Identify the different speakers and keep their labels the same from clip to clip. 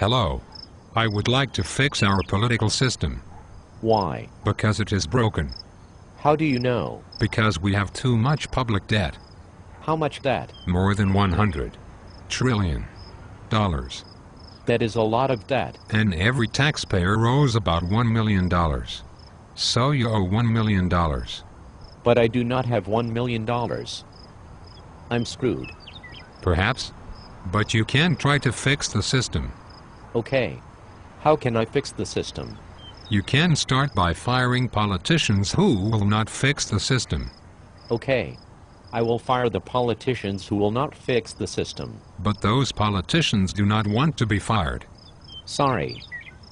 Speaker 1: Hello. I would like to fix our political system.
Speaker 2: Why?
Speaker 1: Because it is broken.
Speaker 2: How do you know?
Speaker 1: Because we have too much public debt.
Speaker 2: How much debt?
Speaker 1: More than $100 trillion.
Speaker 2: That is a lot of debt.
Speaker 1: And every taxpayer owes about $1 million. So you owe $1 million.
Speaker 2: But I do not have $1 million. I'm screwed.
Speaker 1: Perhaps. But you can try to fix the system.
Speaker 2: Okay. How can I fix the system?
Speaker 1: You can start by firing politicians who will not fix the system.
Speaker 2: Okay. I will fire the politicians who will not fix the system.
Speaker 1: But those politicians do not want to be fired.
Speaker 2: Sorry.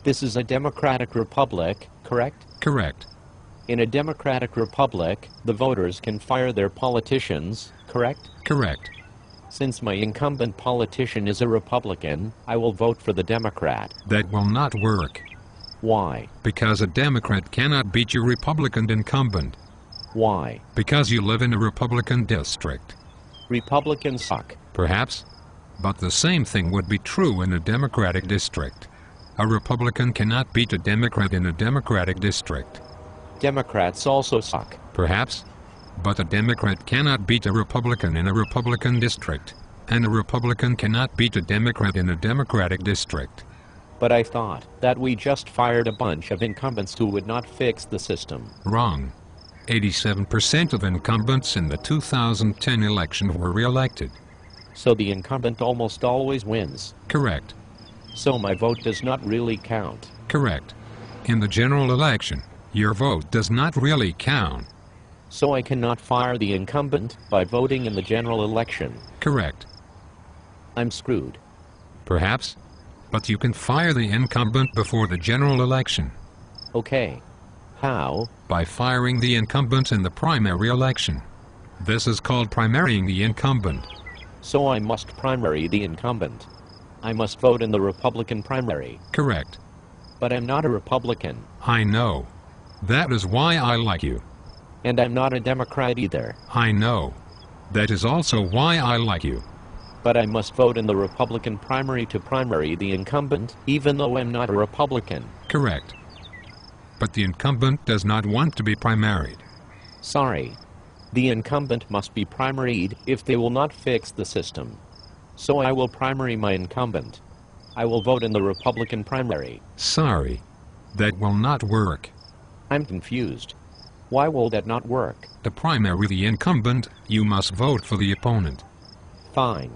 Speaker 2: This is a democratic republic, correct?
Speaker 1: Correct.
Speaker 2: In a democratic republic, the voters can fire their politicians, correct?
Speaker 1: Correct.
Speaker 2: Since my incumbent politician is a Republican, I will vote for the Democrat.
Speaker 1: That will not work.
Speaker 2: Why?
Speaker 1: Because a Democrat cannot beat your Republican incumbent.
Speaker 2: Why?
Speaker 1: Because you live in a Republican district.
Speaker 2: Republicans suck.
Speaker 1: Perhaps. But the same thing would be true in a Democratic district. A Republican cannot beat a Democrat in a Democratic district.
Speaker 2: Democrats also suck.
Speaker 1: Perhaps. But a Democrat cannot beat a Republican in a Republican district. And a Republican cannot beat a Democrat in a Democratic district.
Speaker 2: But I thought that we just fired a bunch of incumbents who would not fix the system.
Speaker 1: Wrong. 87% of incumbents in the 2010 election were re-elected.
Speaker 2: So the incumbent almost always wins.
Speaker 1: Correct.
Speaker 2: So my vote does not really count.
Speaker 1: Correct. In the general election, your vote does not really count.
Speaker 2: So I cannot fire the incumbent by voting in the general election.
Speaker 1: Correct.
Speaker 2: I'm screwed.
Speaker 1: Perhaps. But you can fire the incumbent before the general election.
Speaker 2: Okay. How?
Speaker 1: By firing the incumbent in the primary election. This is called primarying the incumbent.
Speaker 2: So I must primary the incumbent. I must vote in the Republican primary.
Speaker 1: Correct.
Speaker 2: But I'm not a Republican.
Speaker 1: I know. That is why I like you.
Speaker 2: And I'm not a Democrat either.
Speaker 1: I know. That is also why I like you.
Speaker 2: But I must vote in the Republican primary to primary the incumbent, even though I'm not a Republican.
Speaker 1: Correct. But the incumbent does not want to be primaried.
Speaker 2: Sorry. The incumbent must be primaried if they will not fix the system. So I will primary my incumbent. I will vote in the Republican primary.
Speaker 1: Sorry. That will not work.
Speaker 2: I'm confused. Why will that not work?
Speaker 1: To primary the incumbent, you must vote for the opponent.
Speaker 2: Fine.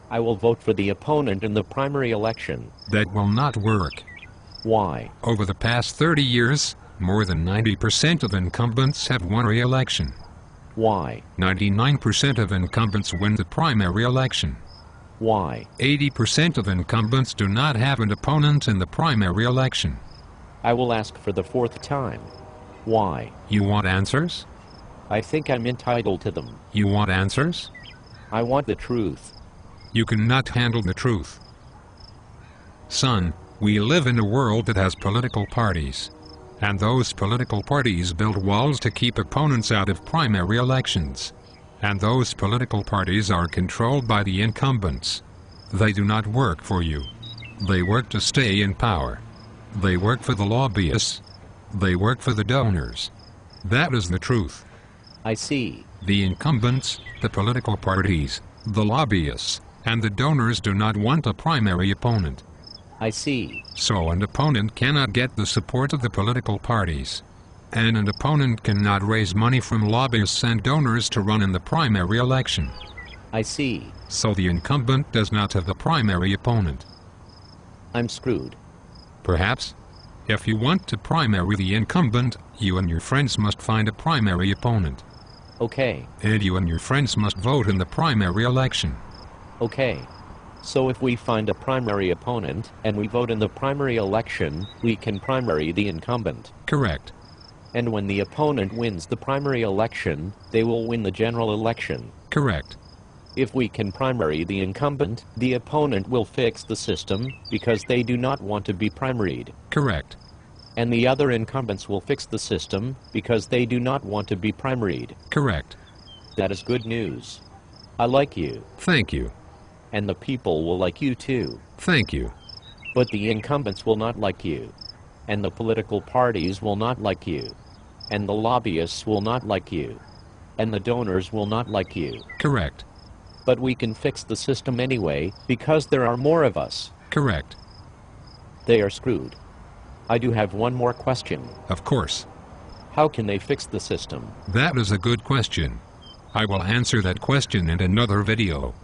Speaker 2: I will vote for the opponent in the primary election.
Speaker 1: That will not work.
Speaker 2: Why?
Speaker 1: Over the past 30 years, more than 90% of incumbents have won re-election.
Speaker 2: Why?
Speaker 1: 99% of incumbents win the primary election.
Speaker 2: Why?
Speaker 1: 80% of incumbents do not have an opponent in the primary election.
Speaker 2: I will ask for the fourth time. Why?
Speaker 1: You want answers?
Speaker 2: I think I'm entitled to them.
Speaker 1: You want answers?
Speaker 2: I want the truth.
Speaker 1: You cannot handle the truth. Son, we live in a world that has political parties. And those political parties build walls to keep opponents out of primary elections. And those political parties are controlled by the incumbents. They do not work for you. They work to stay in power. They work for the lobbyists. They work for the donors. That is the truth.
Speaker 2: I see.
Speaker 1: The incumbents, the political parties, the lobbyists, and the donors do not want a primary opponent.
Speaker 2: I see.
Speaker 1: So an opponent cannot get the support of the political parties. And an opponent cannot raise money from lobbyists and donors to run in the primary election.
Speaker 2: I see.
Speaker 1: So the incumbent does not have the primary opponent.
Speaker 2: I'm screwed.
Speaker 1: Perhaps. If you want to primary the incumbent, you and your friends must find a primary opponent.
Speaker 2: Okay.
Speaker 1: And you and your friends must vote in the primary election.
Speaker 2: Okay. So if we find a primary opponent, and we vote in the primary election, we can primary the incumbent.
Speaker 1: Correct.
Speaker 2: And when the opponent wins the primary election, they will win the general election.
Speaker 1: Correct.
Speaker 2: If we can primary the incumbent, the opponent will fix the system, because they do not want to be primaried.
Speaker 1: Correct.
Speaker 2: And the other incumbents will fix the system, because they do not want to be primaried.
Speaker 1: Correct.
Speaker 2: That is good news. I like you.
Speaker 1: Thank you.
Speaker 2: And the people will like you too.
Speaker 1: Thank you.
Speaker 2: But the incumbents will not like you. And the political parties will not like you. And the lobbyists will not like you. And the donors will not like you.
Speaker 1: Correct.
Speaker 2: But we can fix the system anyway, because there are more of us.
Speaker 1: Correct.
Speaker 2: They are screwed. I do have one more question.
Speaker 1: Of course.
Speaker 2: How can they fix the system?
Speaker 1: That is a good question. I will answer that question in another video.